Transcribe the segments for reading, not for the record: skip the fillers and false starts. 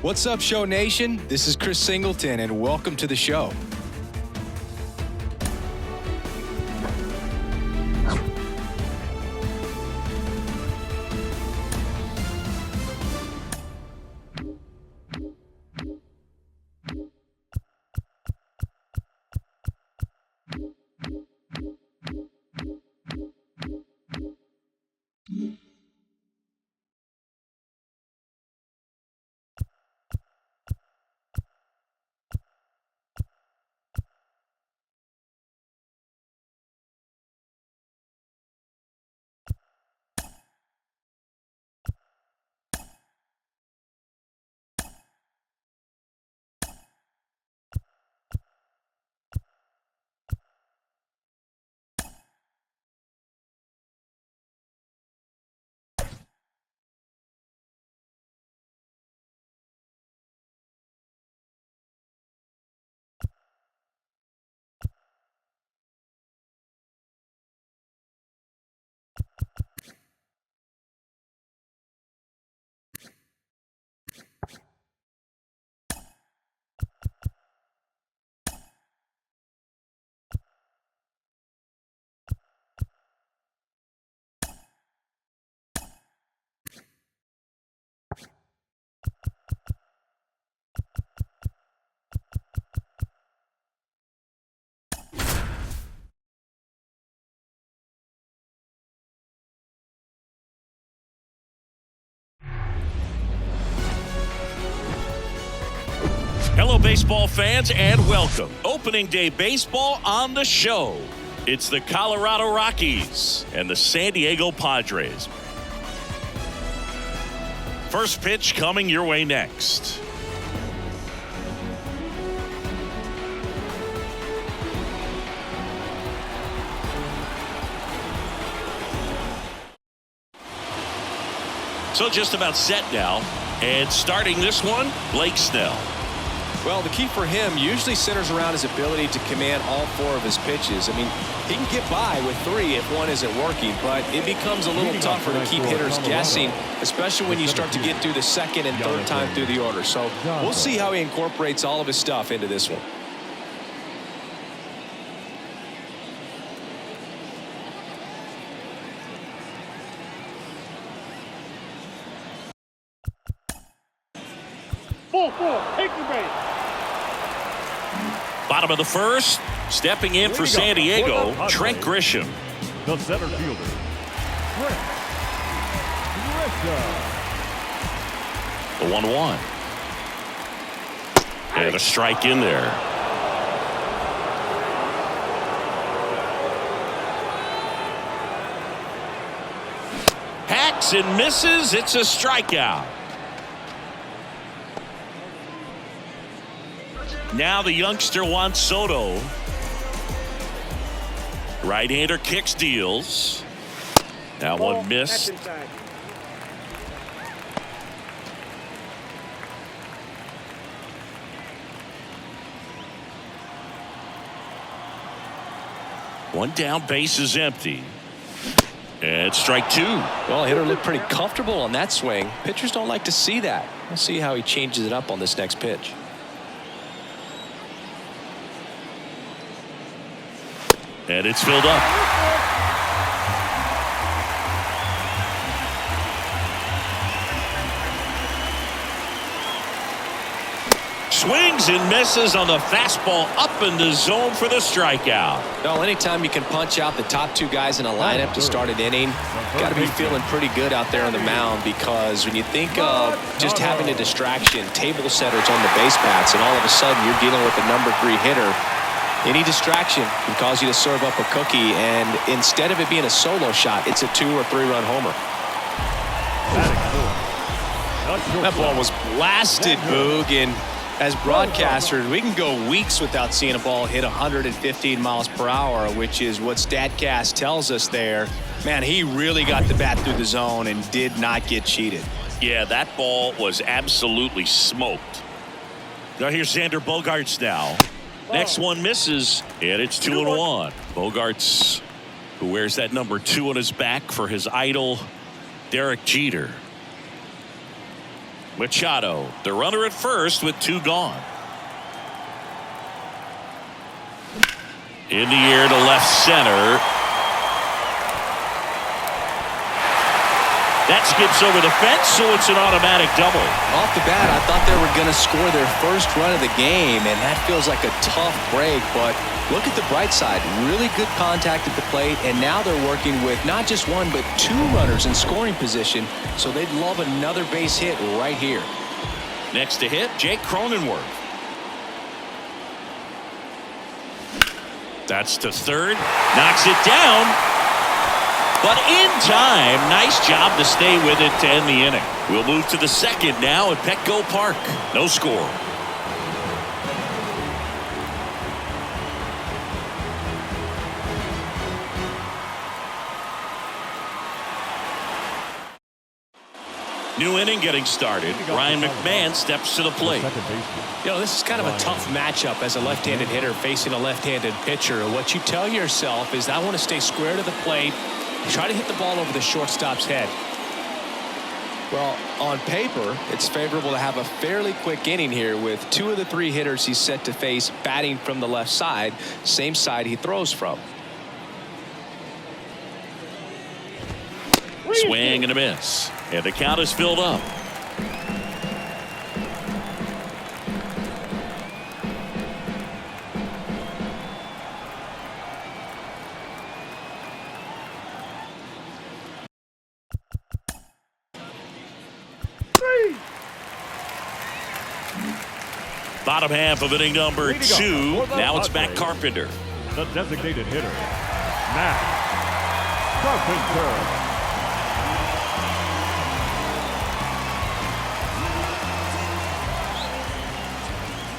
What's up, Show Nation? This is Chris Singleton, and welcome to the show. Hello, baseball fans, and welcome. Opening day baseball on the show. It's the Colorado Rockies and the San Diego Padres. First pitch coming your way next. So just about set now, and starting this one, Blake Snell. Well, the key for him usually centers around his ability to command all four of his pitches. I mean, he can get by with three if one isn't working, but it becomes a little tougher to keep hitters guessing, especially when you start to get through the second and third time through the order. So we'll see how he incorporates all of his stuff into this one. Take the base. Bottom of the first, stepping in for San Diego, Trent Grisham. The center fielder, Trent Grisham. The 1-1. And a strike in there. Hacks and misses. It's a strikeout. Now the youngster wants Soto. Right-hander kicks, deals. That one missed. One down, base is empty. And strike two. Well, hitter looked pretty comfortable on that swing. Pitchers don't like to see that. We'll see how he changes it up on this next pitch. And it's filled up. Swings and misses on the fastball up in the zone for the strikeout. Well, anytime you can punch out the top two guys in a lineup to start an inning, you got to be feeling pretty good out there on the mound, because when you think of just having a distraction, table setters on the base paths, and all of a sudden you're dealing with a number 3 hitter, any distraction can cause you to serve up a cookie, and instead of it being a solo shot, it's a 2 or 3 run homer. That ball was blasted, Boog, and as broadcasters, we can go weeks without seeing a ball hit 115 miles per hour, which is what StatCast tells us there. Man, he really got the bat through the zone and did not get cheated. Yeah, that ball was absolutely smoked. Now here's Xander Bogaerts now. Next one misses, and it's 2-1. Bogaerts, who wears that number 2 on his back for his idol, Derek Jeter. Machado, the runner at first with 2 gone. In the air to left center. That skips over the fence, so it's an automatic double. Off the bat, I thought they were going to score their first run of the game, and that feels like a tough break. But look at the bright side. Really good contact at the plate, and now they're working with not just 1, but 2 runners in scoring position, so they'd love another base hit right here. Next to hit, Jake Cronenworth. That's to third. Knocks it down. But in time, nice job to stay with it to end the inning. We'll move to the second now at Petco Park. No score. New inning getting started. Ryan McMahon steps to the plate. You know, this is kind of a tough matchup as a left-handed hitter facing a left-handed pitcher. What you tell yourself is, I want to stay square to the plate, try to hit the ball over the shortstop's head. Well, on paper, it's favorable to have a fairly quick inning here with 2 of the 3 hitters he's set to face batting from the left side, same side he throws from. Swing and a miss. And the count is filled up. Bottom half of inning number 2. Now it's Matt Carpenter. The designated hitter, Matt Carpenter.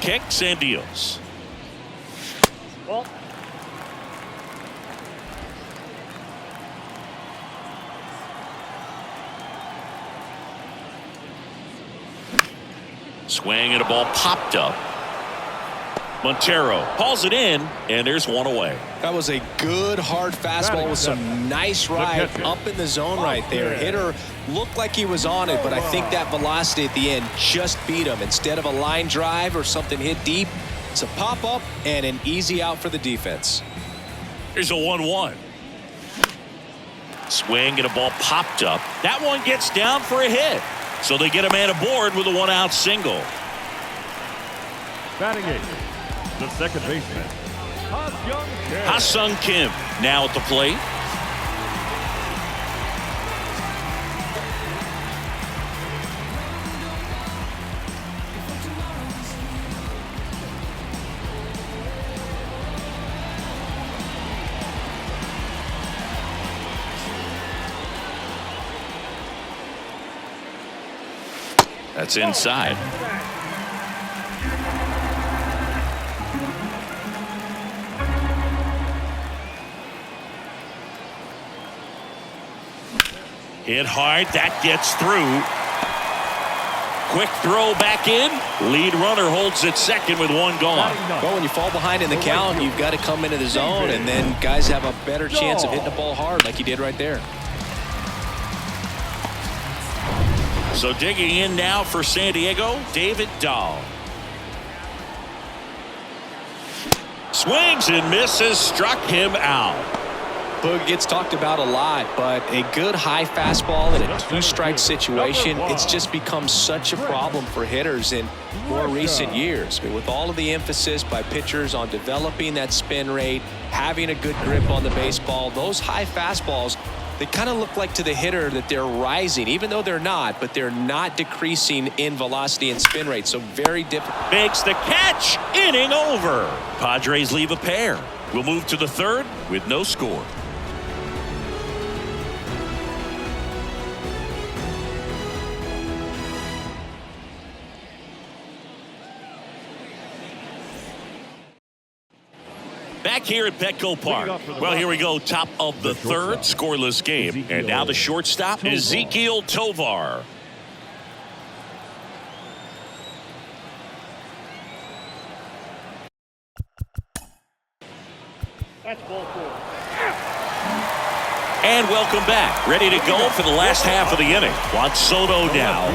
Kicks and deals. Well, Swing and a ball popped up. Montero hauls it in, and there's one away. That was a good hard fastball with some nice ride up in the zone right there. Hitter looked like he was on it, but I think that velocity at the end just beat him. Instead of a line drive or something hit deep, it's a pop up and an easy out for the defense. Here's a 1-1. Swing and a ball popped up. That one gets down for a hit. So they get a man aboard with a 1-out single. batting 8, the second baseman, Ha-Sung Kim now at the plate. That's inside. Hit hard. That gets through. Quick throw back in. Lead runner holds it second with one gone. Well, when you fall behind in the count, you've got to come into the zone, and then guys have a better chance of hitting the ball hard like he did right there. So digging in now for San Diego, David Dahl. Swings and misses, struck him out. Boog gets talked about a lot, but a good high fastball in a two-strike situation, it's just become such a problem for hitters in more recent years. I mean, with all of the emphasis by pitchers on developing that spin rate, having a good grip on the baseball, those high fastballs, they kind of look like to the hitter that they're rising, even though they're not, but they're not decreasing in velocity and spin rate. So very difficult. Makes the catch. Inning over. Padres leave a pair. We'll move to the third with no score. Back here at Petco Park. Well, here we go. Top of the third, scoreless game. And now the shortstop, Ezequiel Tovar. That's ball 4. And welcome back. Ready to go for the last half of the inning. Juan Soto now.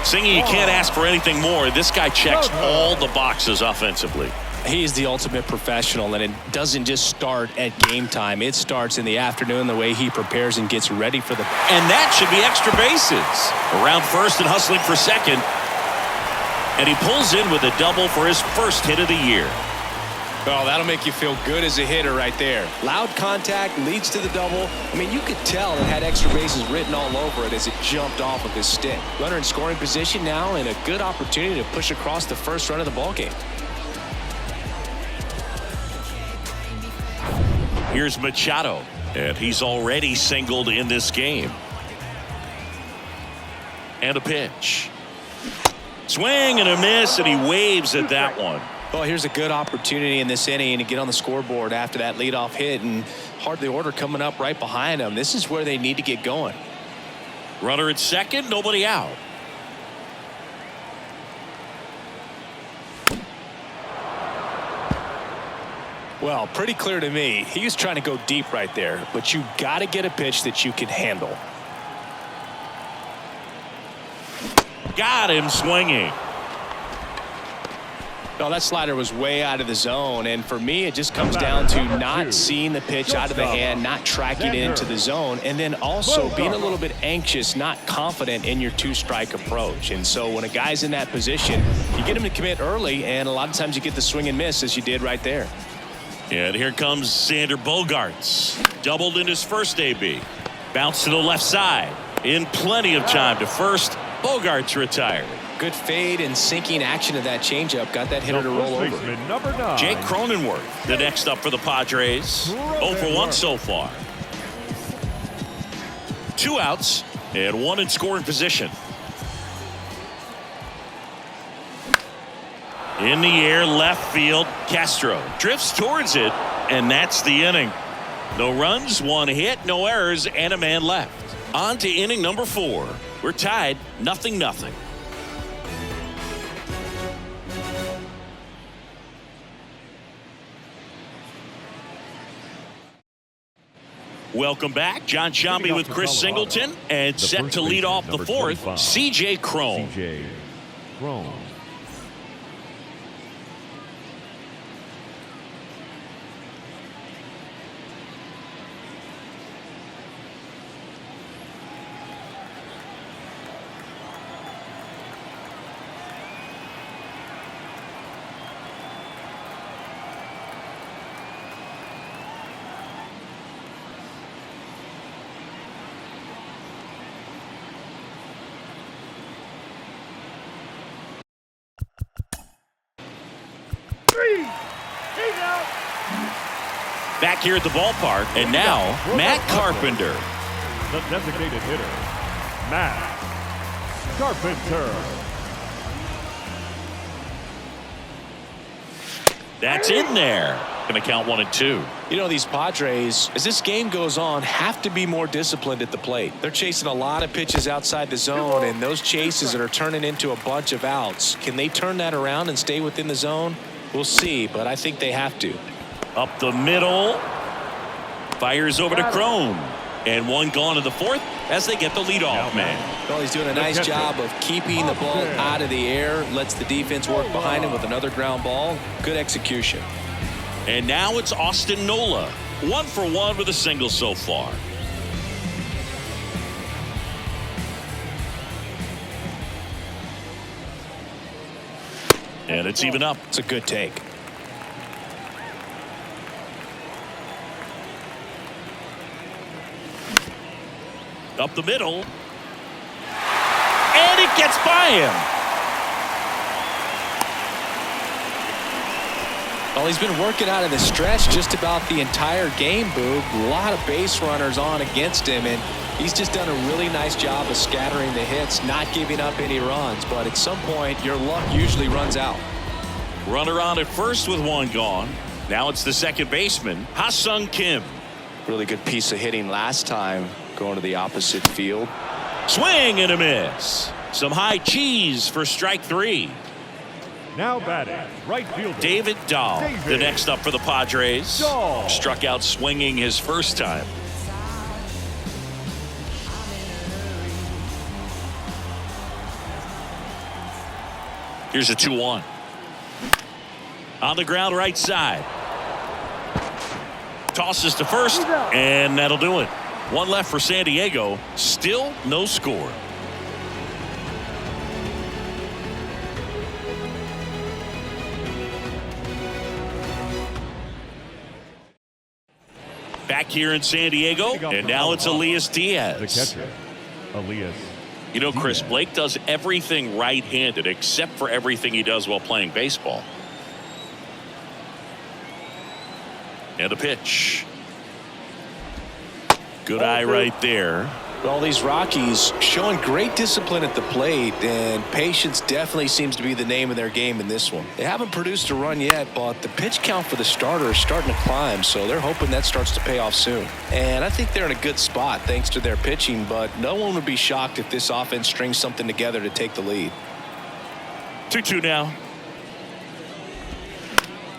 Singy, you can't ask for anything more. This guy checks all the boxes offensively. He's the ultimate professional, and it doesn't just start at game time. It starts in the afternoon, the way he prepares and gets ready for the... And that should be extra bases. Around first and hustling for second. And he pulls in with a double for his first hit of the year. Oh, that'll make you feel good as a hitter right there. Loud contact leads to the double. I mean, you could tell it had extra bases written all over it as it jumped off of his stick. Runner in scoring position now, and a good opportunity to push across the first run of the ballgame. Here's Machado, and he's already singled in this game. And a pitch. Swing and a miss, and he waves at that one. Well, here's a good opportunity in this inning to get on the scoreboard after that leadoff hit, and hardly order coming up right behind him. This is where they need to get going. Runner at second, nobody out. Well, pretty clear to me. He was trying to go deep right there, but you got to get a pitch that you can handle. Got him swinging. Well, that slider was way out of the zone, and for me, it just comes down to not seeing the pitch out of the hand, not tracking it into the zone, and then also being a little bit anxious, not confident in your two-strike approach. And so when a guy's in that position, you get him to commit early, and a lot of times you get the swing and miss, as you did right there. And here comes Xander Bogaerts. Doubled in his first AB. Bounce to the left side. In plenty of time to first. Bogaerts retired. Good fade and sinking action of that changeup. Got that hitter to roll over. Number 9. Jake Cronenworth, the next up for the Padres. 0 for 1 so far. 2 outs and 1 in scoring position. In the air, left field, Castro drifts towards it, and that's the inning. No runs, 1 hit, no errors, and a man left. On to inning number 4. We're tied 0-0. Welcome back. John Shambi with Chris Singleton, and set to lead off the 4th, C.J. Cron. C.J. Cron. Back here at the ballpark, and now Matt Carpenter. The designated hitter, Matt Carpenter. That's in there. Going to count 1 and 2. You know, these Padres, as this game goes on, have to be more disciplined at the plate. They're chasing a lot of pitches outside the zone, and those chases that are turning into a bunch of outs. Can they turn that around and stay within the zone? We'll see, but I think they have to. Up the middle. Fires over to Cron. And 1 gone in the 4th as they get the leadoff man. Well, he's doing a nice job of keeping the ball out of the air. Lets the defense work behind him with another ground ball. Good execution. And now it's Austin Nola. 1 for 1 with a single so far. And it's even up. It's a good take. Up the middle. And it gets by him. Well, he's been working out of the stretch just about the entire game, Boog. A lot of base runners on against him, and he's just done a really nice job of scattering the hits, not giving up any runs. But at some point, your luck usually runs out. Runner on at first with 1 gone. Now it's the second baseman, Ha-Sung Kim. Really good piece of hitting last time, going to the opposite field. Swing and a miss. Some high cheese for strike 3. Now batting, right fielder David Dahl, the next up for the Padres. Dahl. Struck out swinging his first time. Here's a 2-1. On the ground right side. Tosses to first, and that'll do it. One left for San Diego. Still no score. Back here in San Diego, and now it's Elias Diaz. The catcher, Elias. You know, Chris, Blake does everything right-handed except for everything he does while playing baseball. And a pitch. Good eye right there. Well, these Rockies showing great discipline at the plate, and patience definitely seems to be the name of their game in this one. They haven't produced a run yet, but the pitch count for the starter is starting to climb, so they're hoping that starts to pay off soon. And I think they're in a good spot thanks to their pitching, but no one would be shocked if this offense strings something together to take the lead. 2-2 now.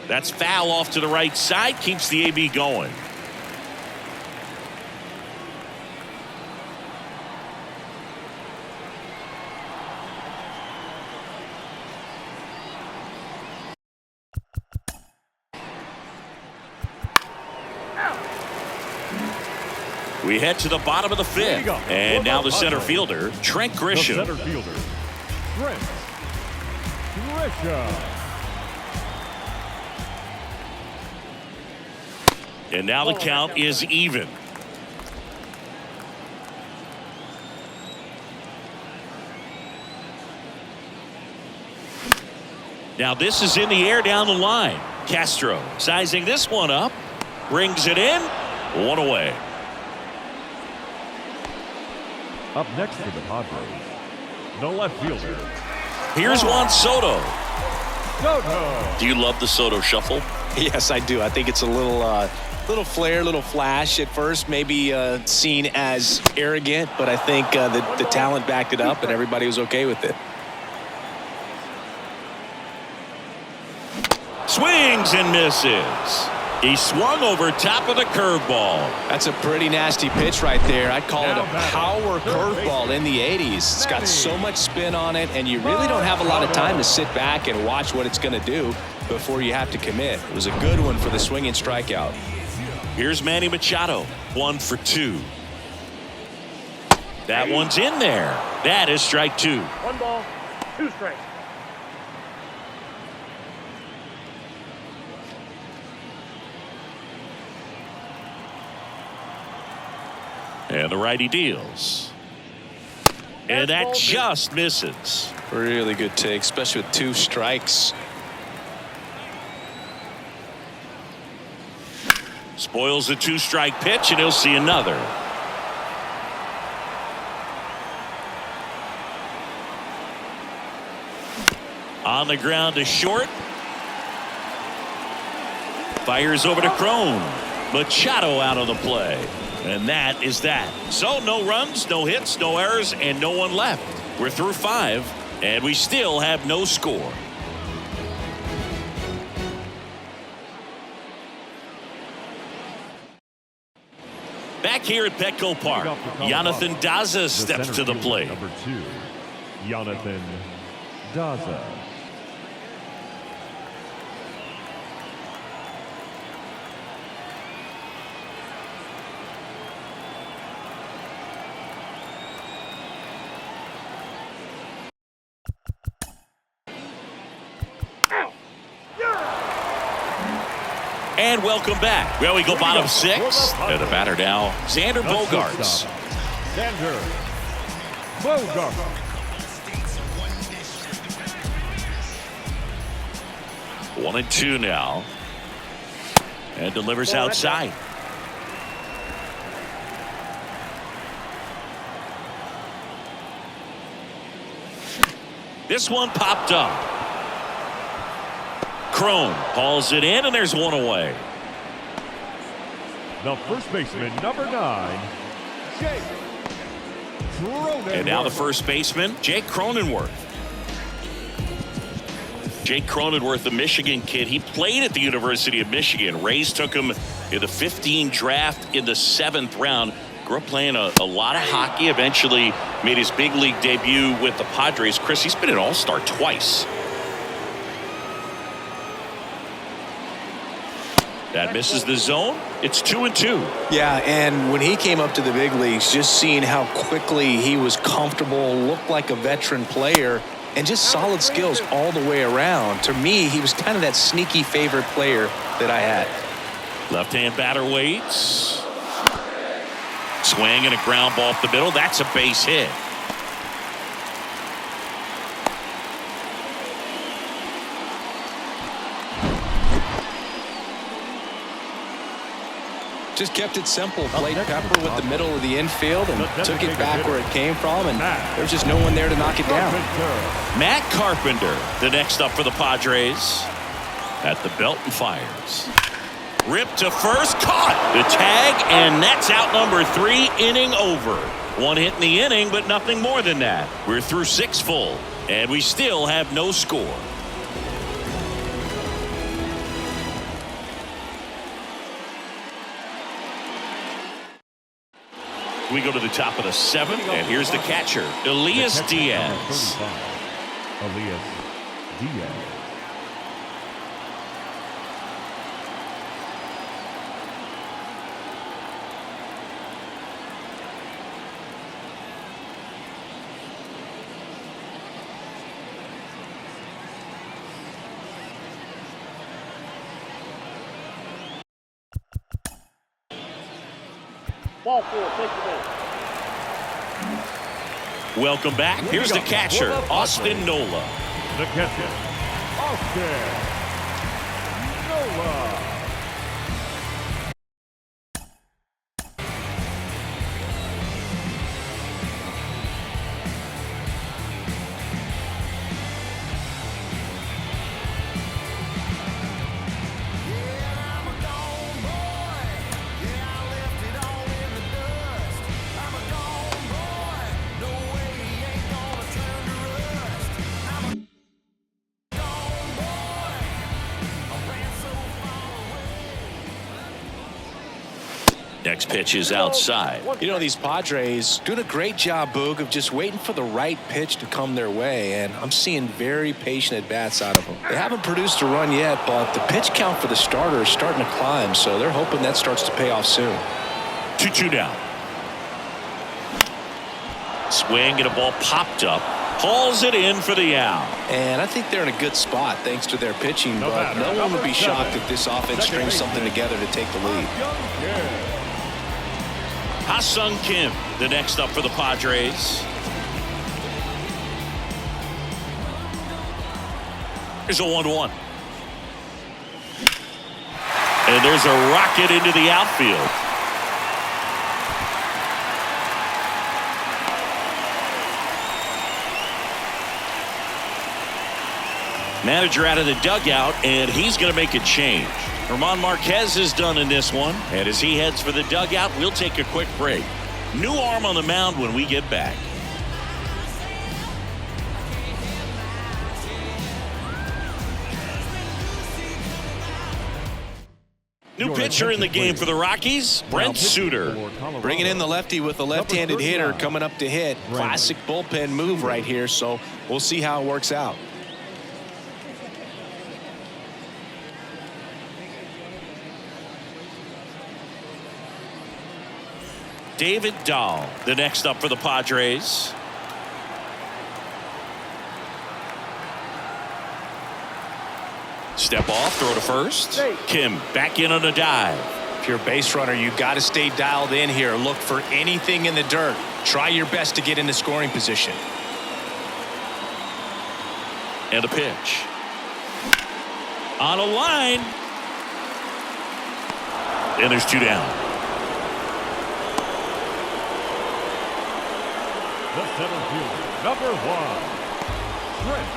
That's foul off to the right side, keeps the AB going. We head to the bottom of the fifth, and now the center fielder, Trent Grisham. The center fielder, Trent Grisham. And now the count is even. Now this is in the air down the line. Castro sizing this one up, brings it in, one away. Up next for the Padres, the left fielder. Here's Juan Soto. Soto. Do you love the Soto shuffle? Yes, I do. I think it's a little flair, little flash at first, maybe seen as arrogant, but I think the talent backed it up and everybody was okay with it. Swings and misses. He swung over top of the curveball. That's a pretty nasty pitch right there. I'd call it a power curveball in the 80s. It's got so much spin on it, and you really don't have a lot of time to sit back and watch what it's going to do before you have to commit. It was a good one for the swinging strikeout. Here's Manny Machado, 1 for 2. That one's in there. That is strike 2. 1 ball, 2 strikes. And the righty deals. And that just misses. Really good take, especially with 2 strikes. Spoils the 2-strike pitch, and he'll see another. On the ground to short. Fires over to Crone. Machado out of the play. And that is that. So no runs, no hits, no errors, and no one left. We're through 5, and we still have no score. Back here at Petco Park, Jonathan Daza steps to the plate. Number 2, Jonathan Daza. And welcome back. Well, we go bottom 6. And the batter now, Xander Bogaerts. Xander Bogaerts. 1-2 now. And delivers outside. This one popped up. Crone hauls it in, and there's one away. The first baseman, number 9, Jake Cronenworth. And now the first baseman, Jake Cronenworth. Jake Cronenworth, the Michigan kid. He played at the University of Michigan. Rays took him in the 15 draft in the 7th round. Grew up playing a lot of hockey. Eventually made his big league debut with the Padres. Chris, he's been an all-star twice. That misses the zone. It's 2-2. Yeah, and when he came up to the big leagues, just seeing how quickly he was comfortable, looked like a veteran player, and just solid skills all the way around. To me, he was kind of that sneaky favorite player that I had. Left-hand batter waits. Swing and a ground ball up the middle. That's a base hit. Just kept it simple. Played Pepper with the middle of the infield and took it back where it came from, and there's just no one there to knock it down. Matt Carpenter, the next up for the Padres. At the belt and fires. Ripped to first, caught the tag, and that's out number 3, inning over. One hit in the inning, but nothing more than that. We're through 6 full, and we still have no score. We go to the top of the 7th, and here's the catcher, Elias Diaz. Elias Diaz. Ball 4, take the ball. Welcome back. Here's the catcher, Austin Nola. The catcher, Austin Nola. Next pitch is outside. You know, these Padres doing a great job, Boog, of just waiting for the right pitch to come their way, and I'm seeing very patient at-bats out of them. They haven't produced a run yet, but the pitch count for the starter is starting to climb, so they're hoping that starts to pay off soon. 2-2 down. Swing and a ball popped up. Hauls it in for the out. And I think they're in a good spot thanks to their pitching, but no one would be shocked if this offense strings something together to take the lead. Ha-Sung Kim, the next up for the Padres. Here's a 1-1. And there's a rocket into the outfield. Manager out of the dugout, and he's going to make a change. German Marquez is done in this one, and as he heads for the dugout, we'll take a quick break. New arm on the mound when we get back. New pitcher in the game for the Rockies, Brent Suter. Bringing in the lefty with a left-handed hitter coming up to hit. Classic bullpen move right here, so we'll see how it works out. David Dahl, the next up for the Padres. Step off, throw to first. Kim back in on a dive. If you're a base runner, you got to stay dialed in here. Look for anything in the dirt. Try your best to get into scoring position. And a pitch. On a line. And there's 2 down. The center fielder, number 1, Trent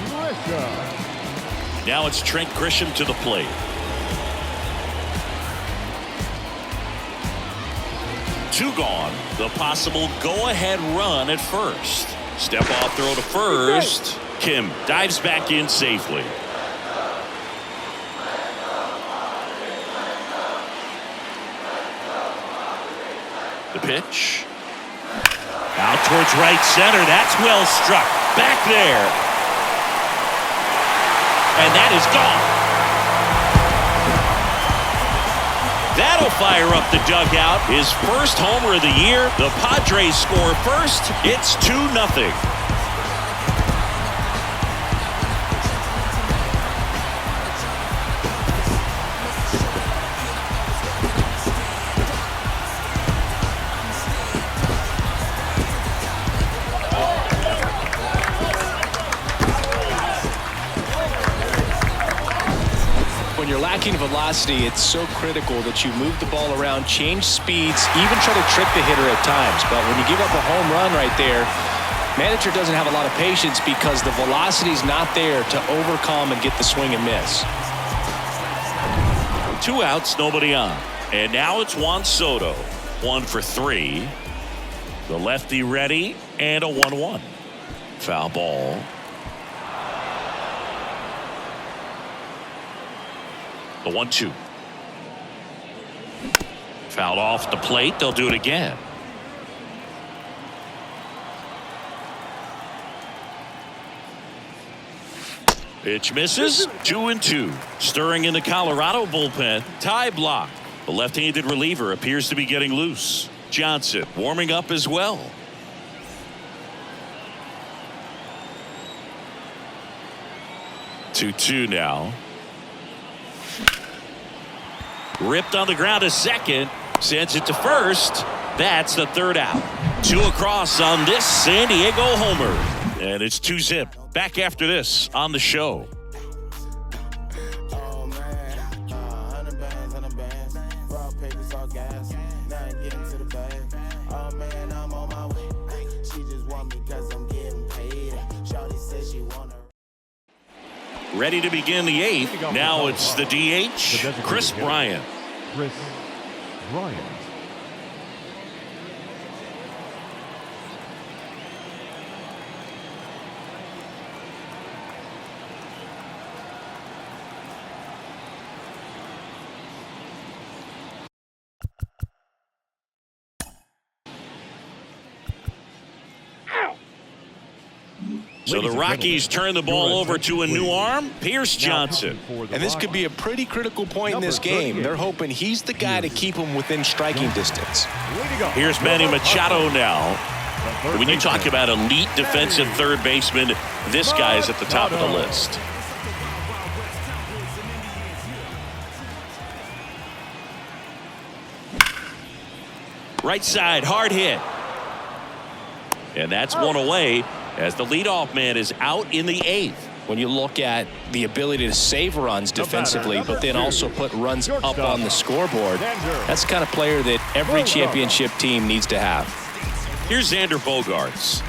Grisham. Now it's Trent Grisham to the plate. Two gone. The possible go-ahead run at first. Step off throw to first. Kim dives back in safely. The pitch. Out towards right center. That's well struck. Back there. And that is gone. That'll fire up the dugout. His first homer of the year. The Padres score first. It's 2-0. When you're lacking velocity, it's so critical that you move the ball around, change speeds, even try to trick the hitter at times. But when you give up a home run right there, manager doesn't have a lot of patience because the velocity's not there to overcome and get the swing and miss. 2 outs, nobody on. And now it's Juan Soto. 1 for 3. The lefty ready, and a 1-1. Foul ball. The 1-2. Fouled off the plate. They'll do it again. Pitch misses. 2-2. Stirring in the Colorado bullpen. Tie block. The left-handed reliever appears to be getting loose. Johnson warming up as well. 2-2 now. Ripped on the ground to second. Sends it to first. That's the 3rd out. 2 across on this San Diego homer. And it's 2-zip. Back after this on the show. Ready to begin the 8th. Now it's the DH, Chris Bryant. Chris Bryant. So the Rockies turn the ball over to a new arm, Pierce Johnson. And this could be a pretty critical point in this game. They're hoping he's the guy to keep them within striking distance. Here's Manny Machado now. When you talk about elite defensive third baseman, this guy is at the top of the list. Right side, hard hit. And that's one away as the leadoff man is out in the 8th. When you look at the ability to save runs defensively, but then also put runs up on the scoreboard, that's the kind of player that every championship team needs to have. Here's Xander Bogaerts.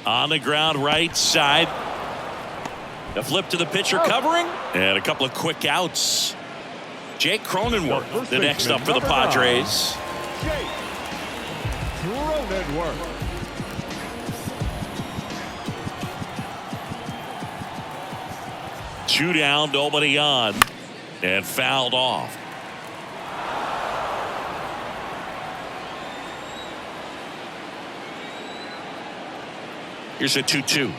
On the ground, right side. The flip to the pitcher covering, and a couple of quick outs. Jake Cronenworth, the next up for the Padres. Jake Cronenworth. Two down, nobody on, and fouled off. Here's a 2-2.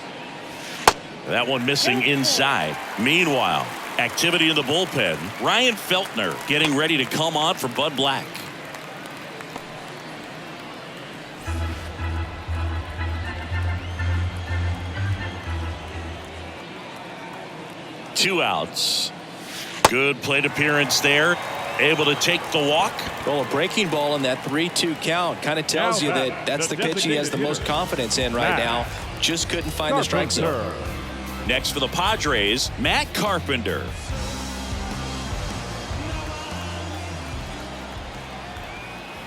That one missing inside. Meanwhile, activity in the bullpen. Ryan Feltner getting ready to come on for Bud Black. Two outs. Good plate appearance there. Able to take the walk. Well, a breaking ball in that 3-2 count kind of tells you that that's the pitch he has the most confidence in right now. Just couldn't find the strike zone. Next for the Padres, Matt Carpenter.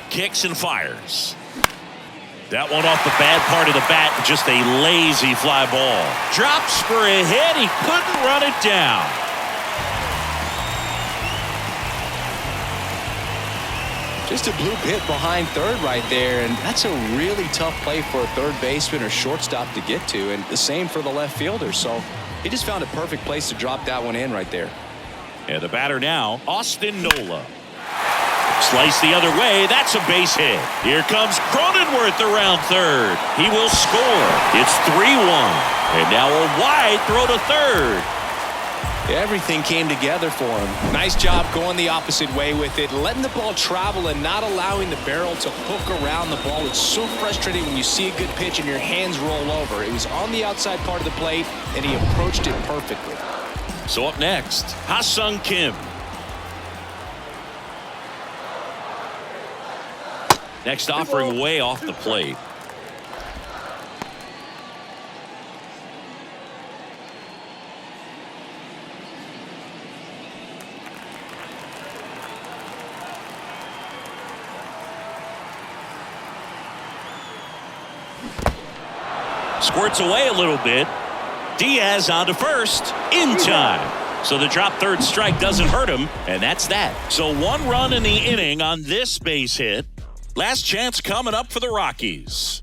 Kicks and fires. That one off the bad part of the bat, just a lazy fly ball. Drops for a hit, he couldn't run it down. Just a bloop hit behind third right there, and that's a really tough play for a third baseman or shortstop to get to, and the same for the left fielder. So he just found a perfect place to drop that one in right there. And the batter now, Austin Nola. Slice the other way. That's a base hit. Here comes Cronenworth around third. He will score. It's 3-1. And now a wide throw to third. Everything came together for him. Nice job going the opposite way with it, letting the ball travel and not allowing the barrel to hook around the ball. It's so frustrating when you see a good pitch and your hands roll over. It was on the outside part of the plate, and he approached it perfectly. So up next, Ha-Sung Kim. Next offering way off the plate. Squirts away a little bit. Diaz on to first in time. So the drop third strike doesn't hurt him, and that's that. So 1 run in the inning on this base hit. Last chance coming up for the Rockies.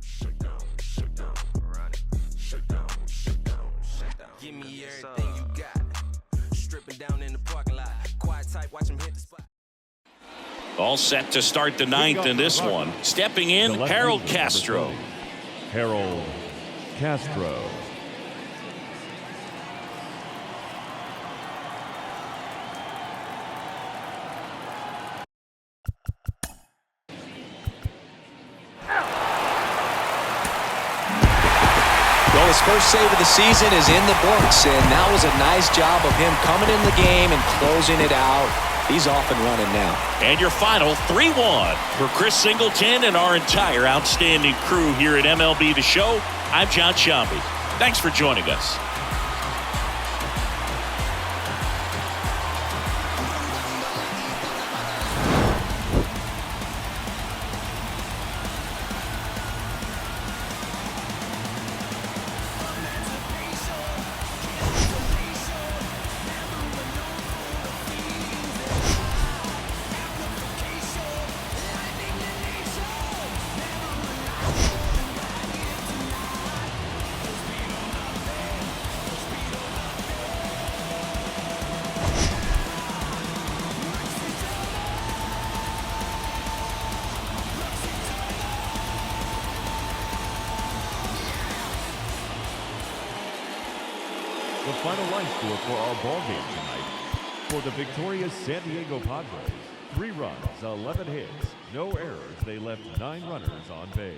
Give me everything you got. Stripping down in the parking lot. Quiet type, watch him hit the spot. All set to start the 9th in this one. Stepping in, Harold Castro. Harold Castro. Well, his first save of the season is in the books, and that was a nice job of him coming in the game and closing it out. He's off and running now. And your final 3-1 for Chris Singleton and our entire outstanding crew here at MLB The Show. I'm John Shambi. Thanks for joining us. The final line score for our ball game tonight. For the victorious San Diego Padres, 3 runs, 11 hits, no errors. They left 9 runners on base.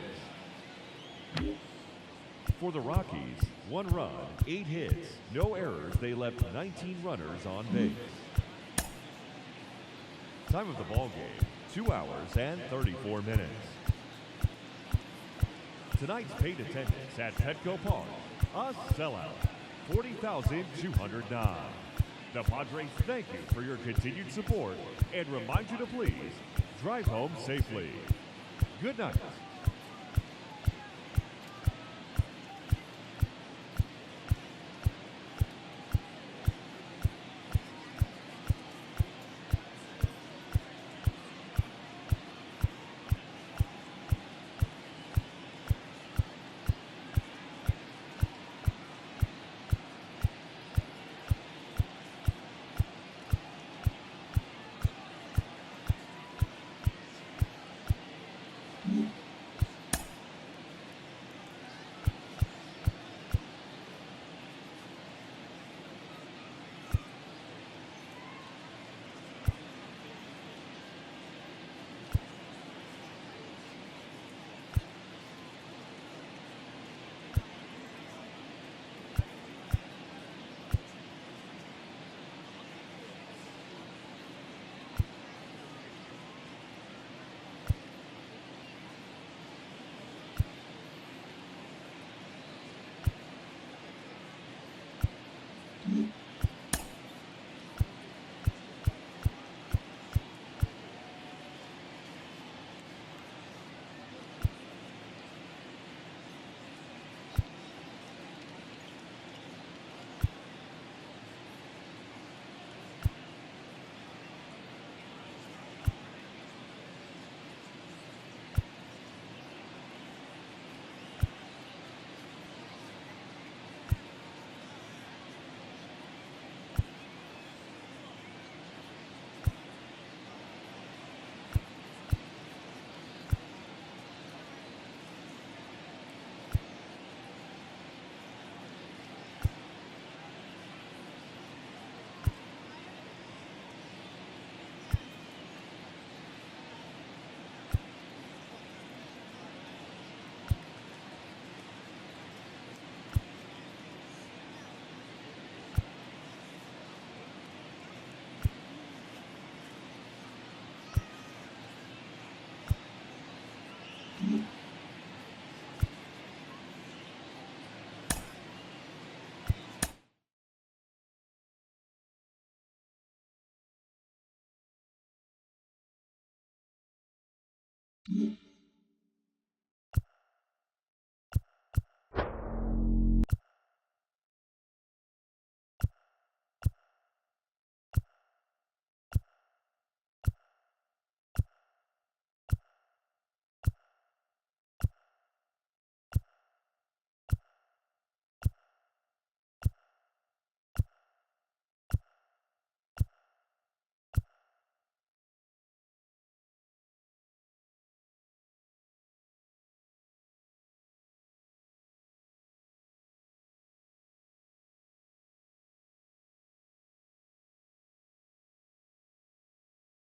For the Rockies, 1 run, 8 hits, no errors. They left 19 runners on base. Time of the ball game, 2 hours and 34 minutes. Tonight's paid attendance at Petco Park, a sellout. 40,209. The Padres thank you for your continued support and remind you to please drive home safely. Good night. 1.